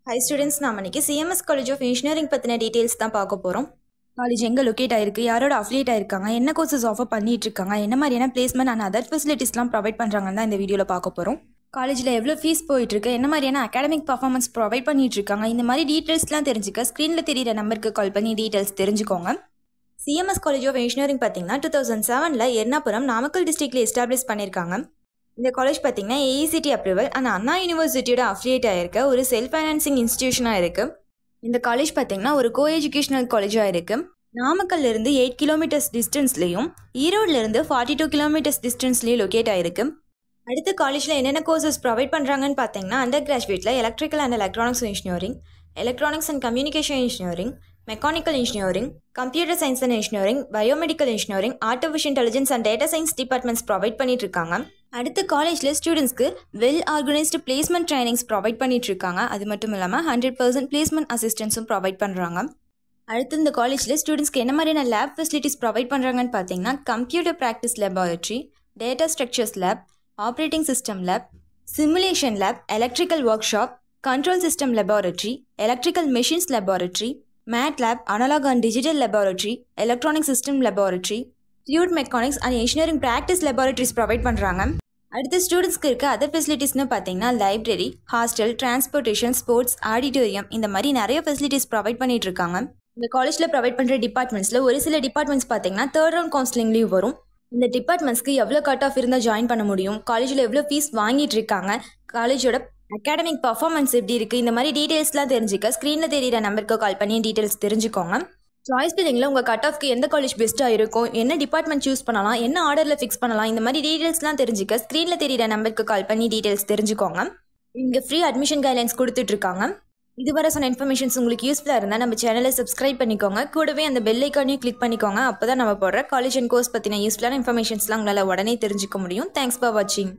Hi students, நாம இன்னைக்கு CMS College of Engineering பத்தின டீடைல்ஸ் தான் பார்க்க போறோம். காலேஜ் எங்க லொகேட் ஆயிருக்கு, யாரோட அஃபிலியேட் ஆயிருக்காங்க, என்ன கோர்சஸ் ஆஃபர் பண்ணிட்டு இருக்காங்க, என்ன மாதிரியான பிளேஸ்மெண்ட் அண்ட் அதர் ஃபெசிலிட்டிஸ்லாம் ப்ரொவைட் பண்றாங்கன்னு தான் இந்த வீடியோல பார்க்க போறோம். காலேஜ்ல எவ்வளவு ஃபீஸ் போயிட்டு இருக்கு, என்ன மாதிரியான அகாடமிக் பர்ஃபார்மன்ஸ் ப்ரொவைட் பண்ணிட்டு இருக்காங்க, இந்த மாதிரி டீடைல்ஸ்லாம் தெரிஞ்சுக்க ஸ்கிரீன்ல தெரியுற நம்பருக்கு கால் பண்ணி டீடைல்ஸ் தெரிஞ்சுக்கோங்க. CMS College of Engineering பார்த்தீங்கன்னா 2007ல எர்ணாபுரம் நாமக்கல் டிஸ்ட்ரிக்ட்ல எஸ்டாப்ளிஷ் பண்ணியிருக்காங்க. இந்த காலேஜ் பார்த்தீங்கன்னா AICTE அப்ரூவல் அண்ட் அண்ணா யூனிவர்சிட்டியோட அஃபிலியேட் ஆயிருக்க ஒரு செல்ஃப் ஃபைனான்சிங் இன்ஸ்டிடியூஷனாக இருக்குது. இந்த காலேஜ் பார்த்தீங்கன்னா ஒரு கோ எஜுகேஷனல் காலேஜாக இருக்குது. நாமக்கல்ல இருந்து 8 கிலோமீட்டர்ஸ் டிஸ்டன்ஸ்லையும் ஈரோடுல இருந்து 42 கிலோமீட்டர்ஸ் டிஸ்டன்ஸ்லையும் லொக்கேட் ஆயிருக்கு. அடுத்த காலேஜில் என்னென்ன கோர்சஸ் ப்ரொவைட் பண்ணுறாங்கன்னு பார்த்தீங்கன்னா அண்டர் கிராஜுவேட்டில் electrical and electronics engineering, electronics and communication engineering, mechanical engineering, computer science and engineering, biomedical engineering, artificial intelligence and data science departments provide பண்ணிட்டு இருக்காங்க. அடுத்த காலேஜில் ஸ்டூடெண்ட்ஸ்க்கு well organised placement trainings provide பண்ணிட்டு இருக்காங்க. அது மட்டும் இல்லாமல் 100% பிளேஸ்மெண்ட் அசிஸ்டன்ஸும் ப்ரொவைட் பண்ணுறாங்க. அடுத்து இந்த காலேஜில் ஸ்டூடெண்ட்ஸ்க்கு என்ன மாதிரியான லேப் ஃபெசிலிட்டிஸ் ப்ரொவைட் பண்ணுறாங்கன்னு பார்த்தீங்கன்னா computer practice laboratory, data structures lab, operating system lab, simulation lab, electrical workshop, control system laboratory, electrical machines laboratory, MATLAB, analog and digital laboratory, electronic system laboratory, fluid mechanics and engineering practice laboratories provide பண்ணுறாங்க. அடுத்து ஸ்டூடெண்ட்ஸ்க்கு இருக்க other ஃபெசிலிட்டிஸ்னு பார்த்தீங்கன்னா library, hostel, transportation, sports, auditorium, இந்த மாதிரி நிறைய facilities provide பண்ணிட்டு இருக்காங்க. இந்த காலேஜில் ப்ரொவைட் பண்ணுற டிபார்ட்மெண்ட்ஸில் ஒரு சில டிபார்ட்மெண்ட்ஸ் பார்த்தீங்கன்னா தேர்ட் ரவுண்ட் கவுன்சிலிங்லேயும் வரும். இந்த டிபார்ட்மெண்ட்ஸ்க்கு எவ்வளோ கட் ஆஃப் இருந்தால் ஜாயின் பண்ண முடியும், காலேஜில் எவ்வளோ ஃபீஸ் வாங்கிட்டு இருக்காங்க, காலேஜோட அகாடமிக் பர்ஃபார்மன்ஸ் எப்படி இருக்குது, இந்த மாதிரி டீட்டெயில்ஸ்லாம் தெரிஞ்சுக்க ஸ்க்ரீனில் தெரியிற நம்பருக்கு கால் பண்ணி டீட்டெயில்ஸ் தெரிஞ்சுக்கோங்க. சாய்ஸ் பில்லிங்கில் உங்கள் கட் ஆஃப்க்கு எந்த காலேஜ் பெஸ்ட்டாக இருக்கும், என்ன டிபார்ட்மெண்ட் சூஸ் பண்ணலாம், என்ன ஆர்டரில் ஃபிக்ஸ் பண்ணலாம், இந்த மாதிரி டீட்டெயில்ஸ்லாம் தெரிஞ்சுக்க ஸ்க்ரீனில் தெரியிற நம்பருக்கு கால் பண்ணி டீட்டெயில்ஸ் தெரிஞ்சுக்கோங்க. இங்கே ஃப்ரீ அட்மிஷன் கைட்லைன்ஸ் கொடுத்துட்ருக்காங்க. இதுவரை சொன்ன இன்ஃபர்மேஷன்ஸ் உங்களுக்கு யூஸ்ஃபுல்லாக இருந்தால் நம்ம சேனலை சப்ஸ்கிரைப் பண்ணிக்கோங்க. கூடவே அந்த பெல் ஐக்கானையும் கிளிக் பண்ணிக்கோங்க. அப்போ தான் நம்ம போடுற காலேஜ் அண்ட் கோர்ஸ் பற்றின யூஸ்ஃபுல்லான இன்ஃபர்மேஷன்ஸ்லாம் உங்களால் உடனே தெரிஞ்சுக்க முடியும். தேங்க்ஸ் ஃபார் வாட்சிங்.